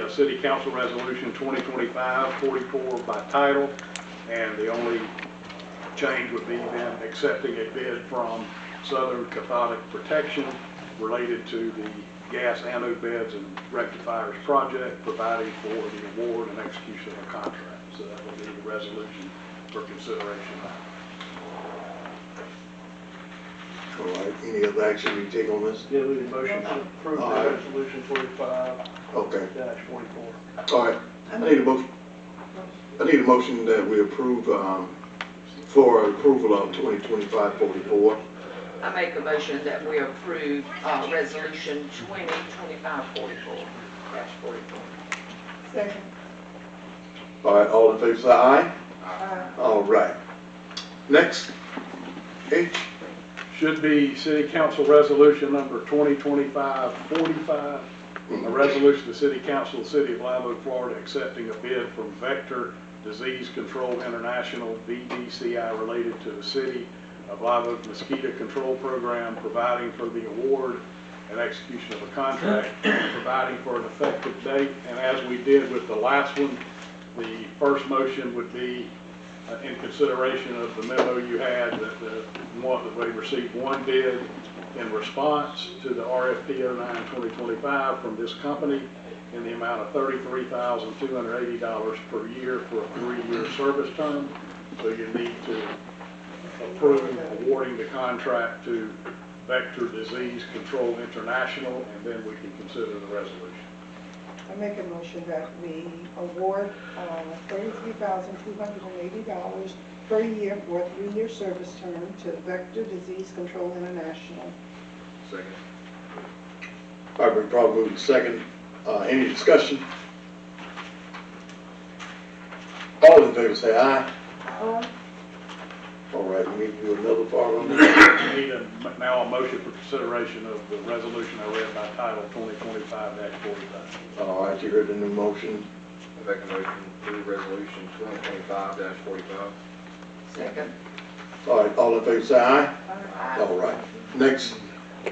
City Council Resolution 2025-44 by title, and the only change would be them accepting a bid from Southern Cathodic Protection related to the gas anode beds and rectifiers project, providing for the award and execution of a contract. So that will be the resolution for consideration. All right, any other action we take on this? Yeah, we need a motion to approve All right. resolution 45-44. Okay, all right, I need a motion that we approve, for approval of 2025-44. I make a motion that we approve resolution 2025-44-44. Second. All right, all in favor say aye. Aye. All right. Next, H. Should be City Council Resolution number 2025-45, a resolution of the City Council of the City of Live Oak, Florida, accepting a bid from Vector Disease Control International, VDCI, related to the City of Live Oak Mosquito Control Program, providing for the award and execution of a contract, providing for an effective date. And as we did with the last one, the first motion would be in consideration of the memo you had that we received one bid in response to the RFP 09-2025 from this company in the amount of $33,280 per year for a 3-year service term. So you need to approve awarding the contract to Vector Disease Control International, and then we can consider the resolution. I make a motion that we award $33,280 per year for a 3-year service term to Vector Disease Control International. Second. All right, we probably move to second. Any discussion? All in favor say aye. All right, we need to do another part on this. We need now a motion for consideration of the resolution I read by title 2025-45. All right, you heard the new motion. I make a motion to approve resolution 2025-45. Second. All right, all in favor say aye. Aye. All right, next.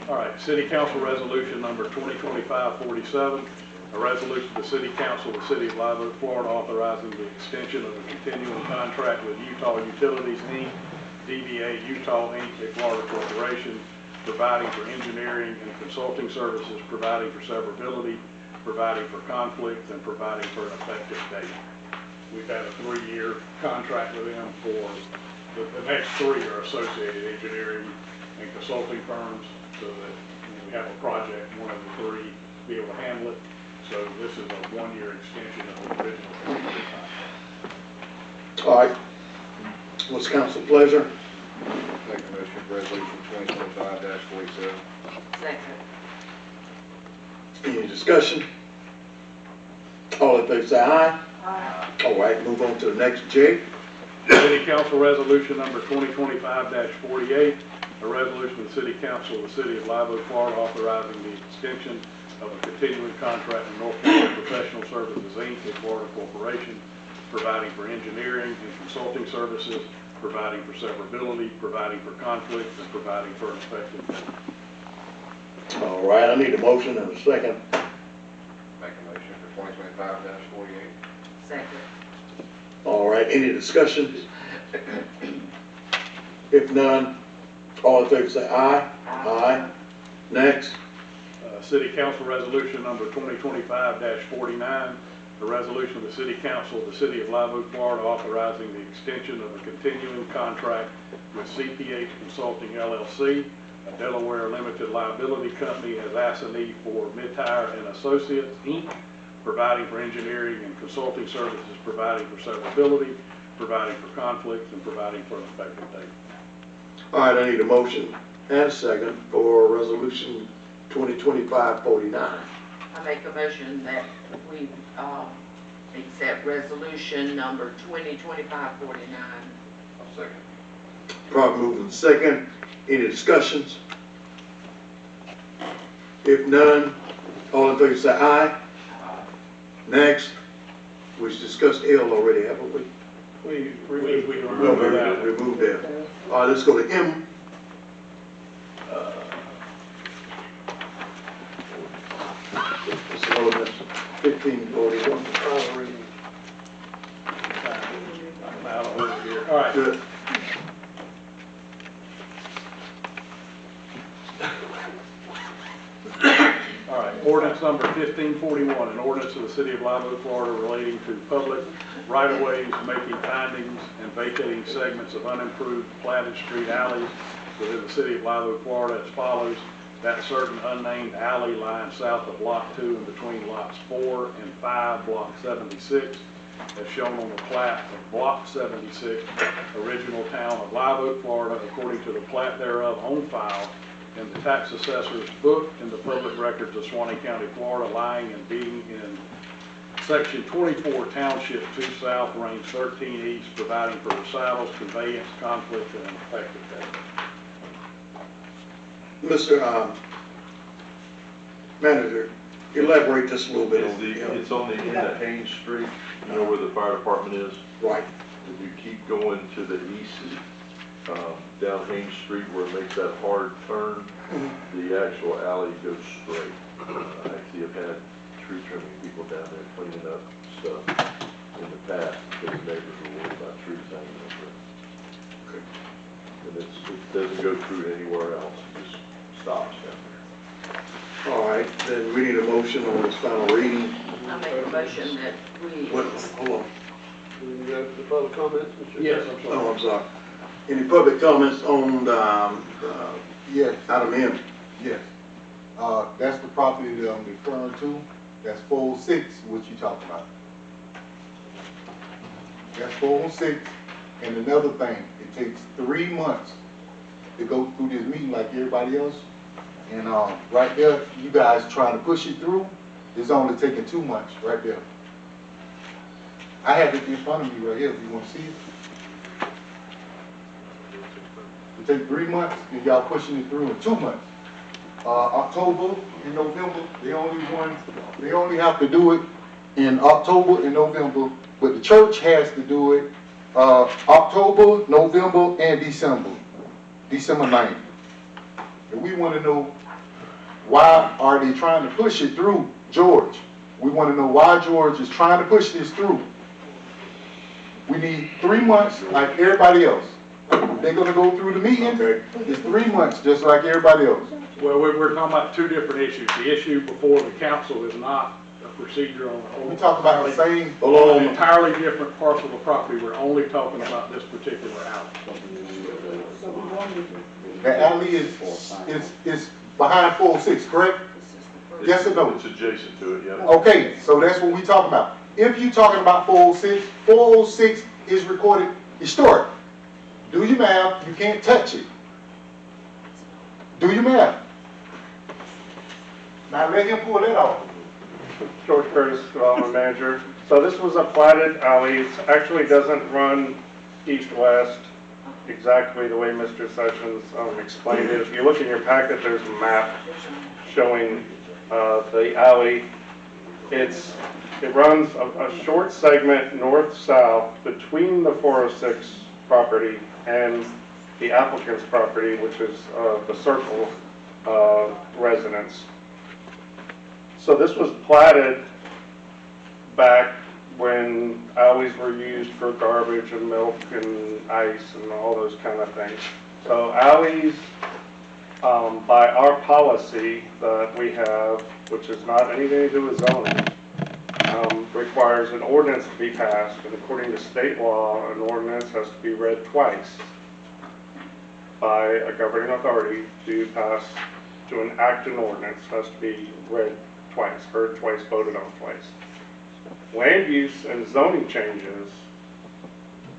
All right, City Council Resolution number 2025-47, a resolution of the City Council of the City of Live Oak, Florida, authorizing the extension of a continuing contract with Utah Utilities, Inc., DBA Utah, Inc., a Florida corporation, providing for engineering and consulting services, providing for severability, providing for conflicts, and providing for an effective date. We've had a 3-year contract with them for the next 3 are associated engineering and consulting firms, so that when we have a project, one of the 3 be able to handle it. So this is a 1-year extension of the original 3-year contract. All right, what's council pleasure? Make a motion for resolution 2025-47. Second. Any discussion? All in favor say aye. Aye. All right, move on to the next, J. City Council Resolution number 2025-48, a resolution of the City Council of the City of Live Oak, Florida, authorizing the extension of a continuing contract with North Florida Professional Services, Inc., a Florida corporation, providing for engineering and consulting services, providing for severability, providing for conflicts, and providing for an effective date. All right, I need a motion and a second. Make a motion for 2025-48. Second. All right, any discussion? If none, all in favor say aye. Aye. Next. City Council Resolution number 2025-49, a resolution of the City Council of the City of Live Oak, Florida, authorizing the extension of a continuing contract with CPH Consulting LLC, a Delaware limited liability company, as assignee for Midtire and Associates, Inc., providing for engineering and consulting services, providing for severability, providing for conflicts, and providing for an effective date. All right, I need a motion and a second for resolution 2025-49. I make a motion that we accept resolution number 2025-49. I'll second. Probably moving second. Any discussions? If none, all in favor say aye. Next. We discussed L already, haven't we? We No, remember that. we removed that. All right, let's go to M. It's ordinance 50 1541. Final reading. I'm out of order here. All right, Good. all right. Ordinance number 1541, an ordinance of the city of Live Oak, Florida relating to public right-of-ways, making findings and vacating segments of unimproved platted street alleys within the city of Live Oak, Florida as follows. That certain unnamed alley lying south of Lot 2 and between Lots 4 and 5, Block 76, as shown on the plat of Block 76, original town of Live Oak, Florida, according to the plat thereof on file in the tax assessor's book in the public records of Suwannee County, Florida, lying and being in Section 24, Township 2 South, Range 13 East, providing for recitals, conveyance, conflict, and an effective date. Mr. Manager, elaborate this a little bit. It's on the end of Haynes Street, you know where the fire department is? Right. If you keep going to the east, down Haynes Street where it makes that hard turn, the actual alley goes straight. Actually, I've had tree trimming people down there cleaning up stuff in the past because neighbors were worried about trees hanging over it. And it doesn't go through anywhere else, it just stops down there. All right, then we need a motion on this final reading. I make a motion that we. What, hold on. Do we go to the public comments, Mr. Yes, I'm sorry. Oh, I'm sorry. Any public comments on Yes, item M? yes. That's the property that I'm referring to. That's 406, what you talked about. That's 406. And another thing, it takes 3 months to go through this meeting like everybody else. And right there, you guys trying to push it through, it's only taking 2 months right there. I have it in front of me right here if you want to see it. It takes 3 months and y'all pushing it through in 2 months. October and November, they only have to do it in October and November, but the church has to do it October, November, and December 9th. And we want to know, why are they trying to push it through George? We want to know why George is trying to push this through. We need 3 months like everybody else. They're going to go through the meeting. Okay. It's 3 months just like everybody else. Well, we're talking about two different issues. The issue before the council is not a procedure on. We talk about the same. On an entirely different parcel of property. We're only talking about this particular alley. So we wanted The alley is behind 406, correct? Yes or no? It's adjacent to it, yeah. Okay, so that's what we talking about. If you talking about 406, 406 is recorded historic. Do your math, you can't touch it. Do your math. Now let him pull that off. George Curtis, Development Manager. So this was a platted alley. It actually doesn't run east-west exactly the way Mr. Sessions explained it. If you look in your packet, there's a map showing the alley. It runs a short segment north-south between the 406 property and the applicant's property, which is the Circle residence. So this was platted back when alleys were used for garbage and milk and ice and all those kind of things. So alleys, by our policy that we have, which is not anything to do with zoning, requires an ordinance to be passed, and according to state law, an ordinance has to be read twice by a governing authority to enact an ordinance, has to be read twice, heard twice, voted on twice. Land use and zoning changes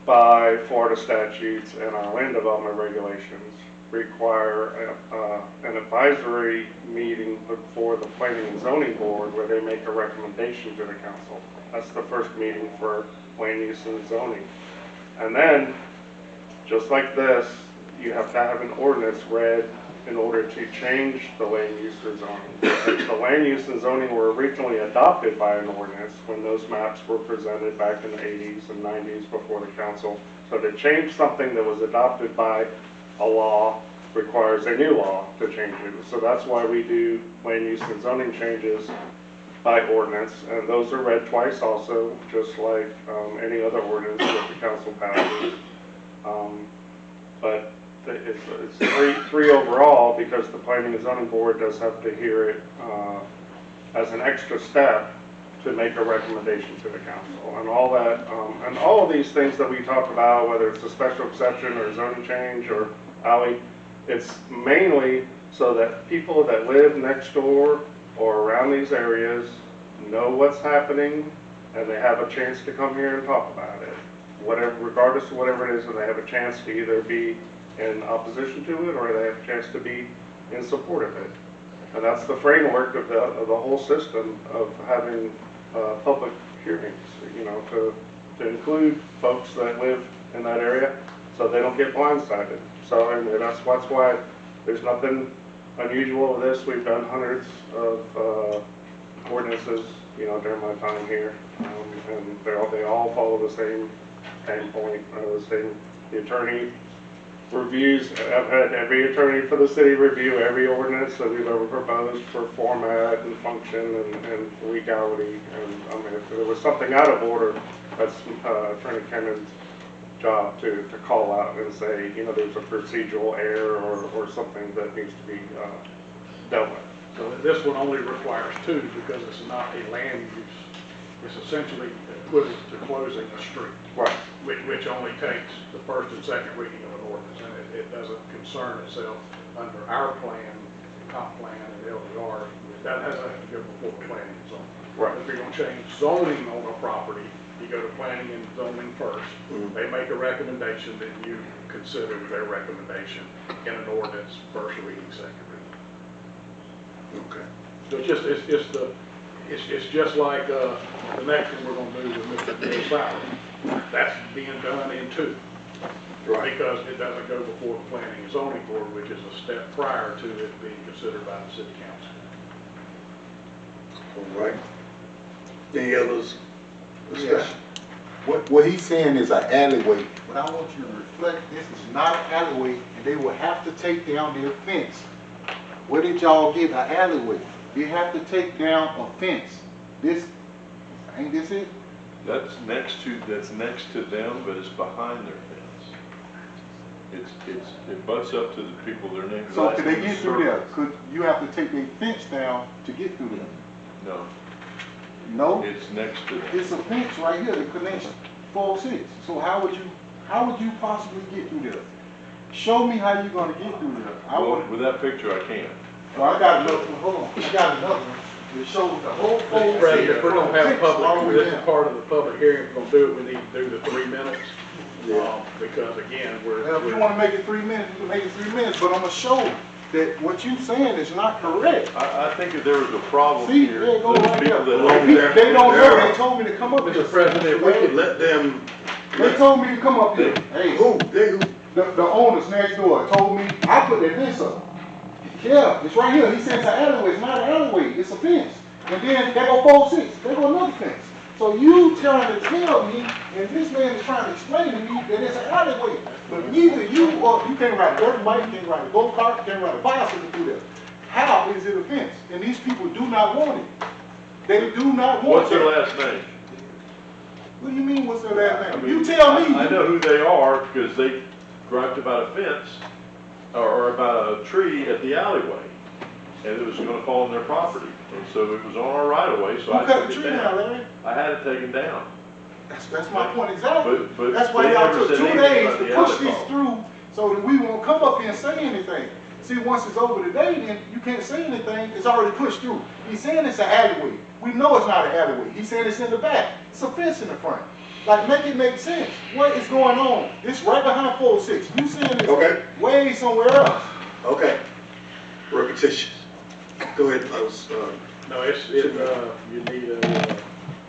by Florida statutes and our land development regulations require an advisory meeting before the Planning and Zoning Board where they make a recommendation to the council. That's the first meeting for land use and zoning. And then, just like this, you have to have an ordinance read in order to change the land use or zoning. The land use and zoning were originally adopted by an ordinance when those maps were presented back in the 80s and 90s before the council. So to change something that was adopted by a law requires a new law to change it. So that's why we do land use and zoning changes by ordinance, and those are read twice also, just like any other ordinance that the council passes. But it's three overall, because the planning and zoning board does have to hear it as an extra step to make a recommendation to the council. And all that, and all of these things that we talk about, whether it's a special exception or zoning change or alley, it's mainly so that people that live next door or around these areas know what's happening, and they have a chance to come here and talk about it, whatever, regardless of whatever it is, and they have a chance to either be in opposition to it, or they have a chance to be in support of it. And that's the framework of the whole system of having public hearings, you know, to include folks that live in that area so they don't get blindsided. So, and that's why there's nothing unusual with this. We've done hundreds of ordinances, you know, during my time here, and they all follow the same point, the attorney reviews. I've had every attorney for the city review every ordinance that we've ever proposed for format and function and legality. And I mean, if there was something out of order, that's Attorney Kennan's job to call out and say, you know, there's a procedural error or something that needs to be dealt with. So this one only requires two because it's not a land use. It's essentially equivalent to closing a street. Right. Which only takes the first and second reading of an ordinance, and it doesn't concern itself under our plan, comp plan, and LDR. That has to go before the planning and zoning. Right. If you're going to change zoning on a property, you go to planning and zoning first. They make a recommendation, then you consider their recommendation in an ordinance, first reading, second reading. Okay. So it's just like the next one we're going to do with Mr. Bill's salary. That's being done in two. Right. Because it doesn't go before the planning and zoning board, which is a step prior to it being considered by the city council. All right. Any others? Discussion? What he's saying is an alleyway, but I want you to reflect, this is not an alleyway, and they will have to take down their fence. Where did y'all get an alleyway? You have to take down a fence. This, ain't this it? That's next to them, but it's behind their fence. It butts up to the people, their names. So could they get through there? Could you have to take their fence down to get through there? No, No? it's next to them. It's a fence right here that connects 406. So how would you possibly get through there? Show me how you're gonna get through there. Well, with that picture, I can't. Well, I got another one, hold on, I got another one. It shows the whole Mr. 406. President, if we're going to have a all the public, way this is down. part of the public hearing, if we're going to do it, we need to do the 3 minutes. Yeah. Because again, Well, if you wanna make it 3 minutes, you can make it 3 minutes, but I'm gonna show that what you saying is not correct. I think if there was a problem See, here, there you go those right people there. that They don't know, they told me to come up here. Mr. President, if we could Let them, They told me to come up here. Hey, who? the owners next door told me, I put their fence up. Yeah, it's right here. He says it's an alleyway. It's not an alleyway. It's a fence. And then they go 406. They go another fence. So you trying to tell me, and this man is trying to explain to me that it's an alleyway. But neither you or you can't ride a dirt bike, you can't ride a go-kart, you can't ride a bicycle through there. How is it a fence? And these people do not want it. They do not want What's it. their last name? What do you mean, what's their last I name? mean, You tell me. I know who they are because they griped about a fence or about a tree at the alleyway. And it was gonna fall on their property. And so it was on our right of way, so Who I cut took the it tree down, down. Larry? I had it taken down. That's my point exactly. But That's why they y'all never took said 2 anything days about to the push alley this call. through so that we won't come up here and say anything. See, once it's over today, then you can't say anything. It's already pushed through. He's saying it's an alleyway. We know it's not an alleyway. He's saying it's in the back. It's a fence in the front. Like, make it make sense. What is going on? It's right behind 406. You saying it's Okay. way somewhere else. Okay. Repetition. Go ahead, folks. No, you need a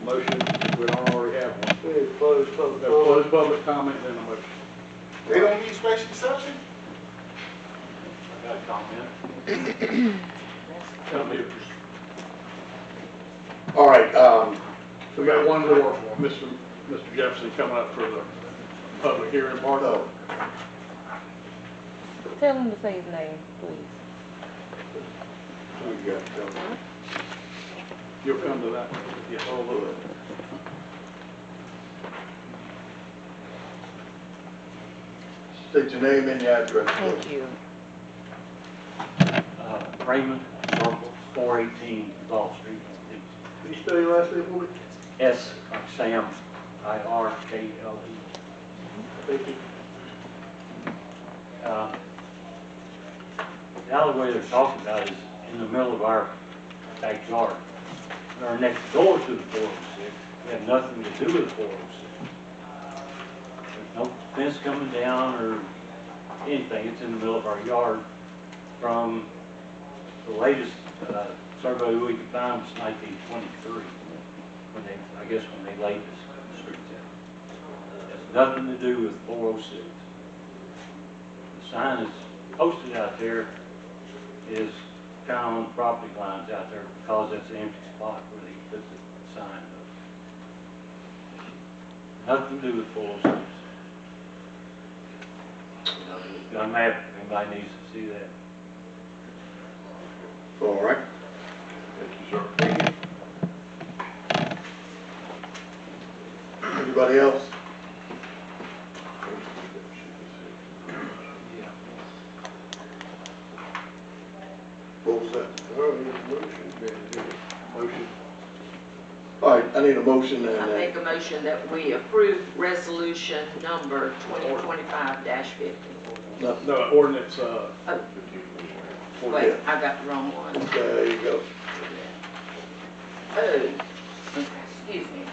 motion, we don't already have one. Close public comment, then a motion. They don't need special exception? I got a comment. Come here. All right, We got one more, Mr. Jefferson coming up for the public hearing part of it. Tell him to say his name, please. we got, You'll come to that? Yes. State your name and your address. Thank you. Raymond, Marble, 418 Ball Street. Can you spell your last name for me? S like Sam, IRKLE. Thank you. The alleyway they're talking about is in the middle of our backyard. We're next door to the 406. We have nothing to do with the 406. There's no fence coming down or anything. It's in the middle of our yard. From the latest survey we could find was 1923, when they laid this street out. It has nothing to do with 406. The sign that's posted out there is kind of on the property lines out there because that's an empty spot where they put the sign up. Nothing to do with 406. Got a map if anybody needs to see that. All right. Thank you, sir. Anybody else? What was that? Motion. All right, I need a motion I and make a motion that we approve resolution number 2025-50. No, ordinance, Wait, I got the wrong one. there you go. Oh, excuse me.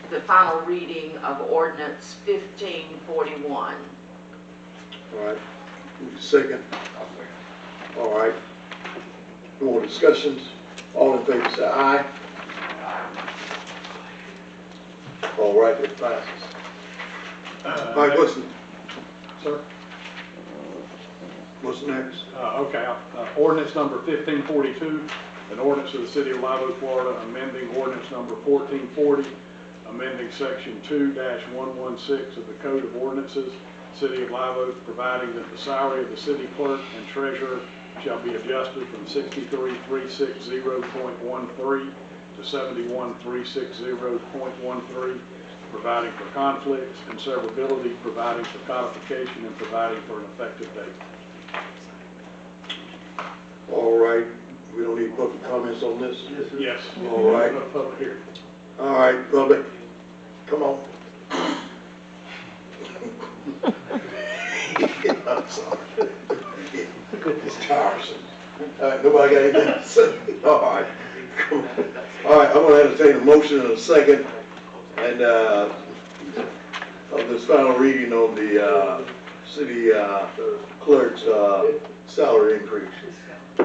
The final reading of ordinance 1541. All right. Second. All right. More discussions? All in favor say aye. All right, it passes. All right, sir? what's next? Okay, ordinance number 1542, an ordinance of the City of Live Oak, Florida, amending ordinance number 1440, amending section 2-116 of the Code of Ordinances, City of Live Oak, providing that the salary of the city clerk and treasurer shall be adjusted from 63,360.13 to 71,360.13, providing for conflicts and severability, providing for codification, and providing for an effective date. All right, we don't need public comments on this? Yes. All right. Public hearing. All right, public, come on. I'm sorry. It's tiresome. All right, nobody got anything to say? All right. Come on. All right, I'm gonna entertain a motion in a second, and, of this final reading on the, city, clerk's, salary increase. I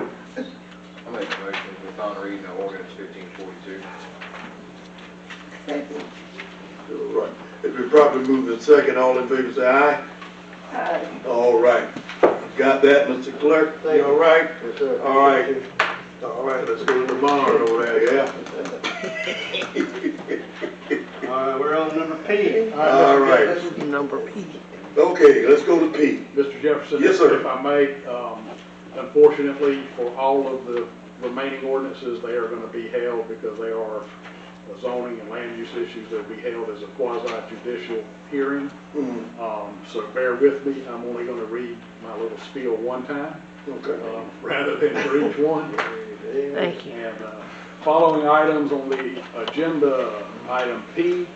make a motion for final reading of ordinance 1542. All right. It's been properly moved in second. All in favor say aye. Aye. All right. Got that, Mr. Clerk? You all right? Yes, sir. All right. All right, let's go to the barn over there, yeah? We're on number P. All right. Number P. Okay, let's go to P. Mr. Jefferson? Yes, sir. If I may, unfortunately, for all of the remaining ordinances, they are going to be held because they are zoning and land use issues. They'll be held as a quasi-judicial hearing. So bear with me. I'm only going to read my little spiel one time. Okay. Rather than for each one. Thank you. And following items on the agenda, item P,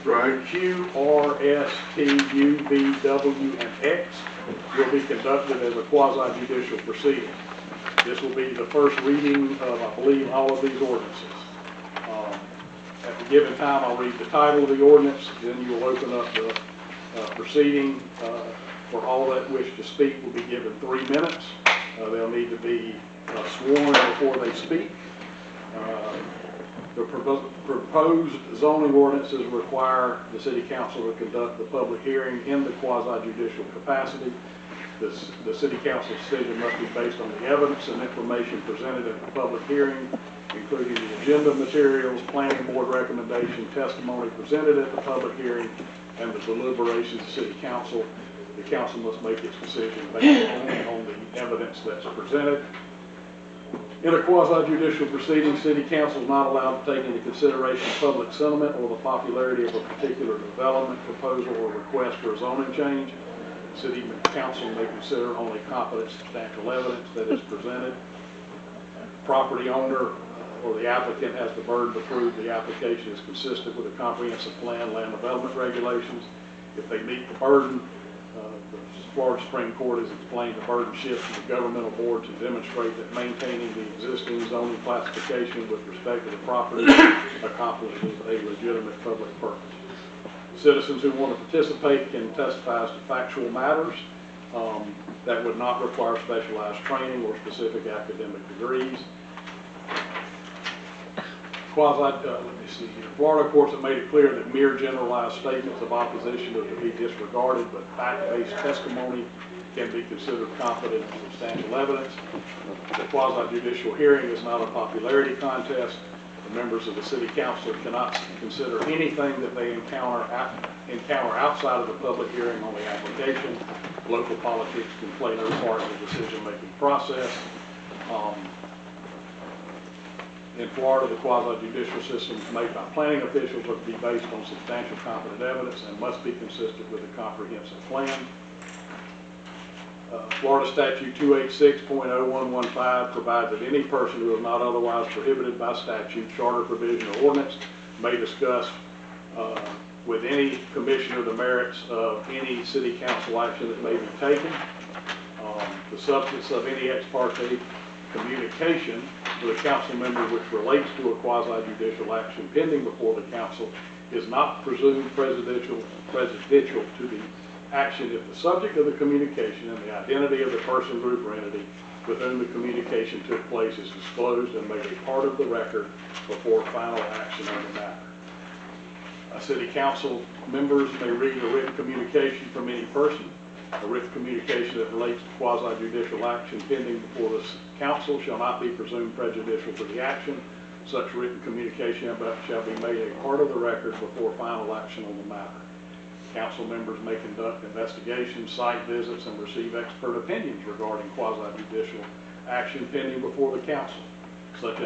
Right. Q, R, S, T, U, V, W, and X will be conducted as a quasi-judicial proceeding. This will be the first reading of, I believe, all of these ordinances. At the given time, I'll read the title of the ordinance, then you will open up the proceeding. For all that wish to speak will be given 3 minutes. They'll need to be sworn before they speak. The proposed zoning ordinances require the city council to conduct the public hearing in the quasi-judicial capacity. The city council's decision must be based on the evidence and information presented at the public hearing, including the agenda materials, planning board recommendation, testimony presented at the public hearing, and the deliberations of the city council. The council must make its decision based on the evidence that's presented. In a quasi-judicial proceeding, city council is not allowed to take into consideration public sentiment or the popularity of a particular development, proposal, or request for a zoning change. City council may consider only competent substantial evidence that is presented. Property owner or the applicant has the burden to prove the application is consistent with the comprehensive plan land development regulations. If they meet the burden, the Florida Supreme Court has explained the burden shifts to the governmental board to demonstrate that maintaining the existing zoning classification with respect to the property accomplishes a legitimate public purpose. Citizens who want to participate can testify as to factual matters that would not require specialized training or specific academic degrees. Let me see here. Florida courts have made it clear that mere generalized statements of opposition are to be disregarded, but fact-based testimony can be considered competent and substantial evidence. The quasi-judicial hearing is not a popularity contest. The members of the city council cannot consider anything that they encounter outside of the public hearing on the application. Local politics can play no part in the decision-making process. In Florida, the quasi-judicial systems made by planning officials are to be based on substantial competent evidence and must be consistent with a comprehensive plan. Florida Statute 286.0115 provides that any person who is not otherwise prohibited by statute, charter provision, or ordinance may discuss with any commissioner the merits of any city council action that may be taken. The substance of any ex parte communication with a council member which relates to a quasi-judicial action pending before the council is not presumed presidential to the action if the subject of the communication and the identity of the person, group, or entity with whom the communication took place is disclosed and made a part of the record before final action on the matter. City council members may read a written communication from any person. A written communication that relates to quasi-judicial action pending before the council shall not be presumed prejudicial to the action. Such written communication shall be made a part of the record before final action on the matter. Council members may conduct investigations, site visits, and receive expert opinions regarding quasi-judicial action pending before the council. Such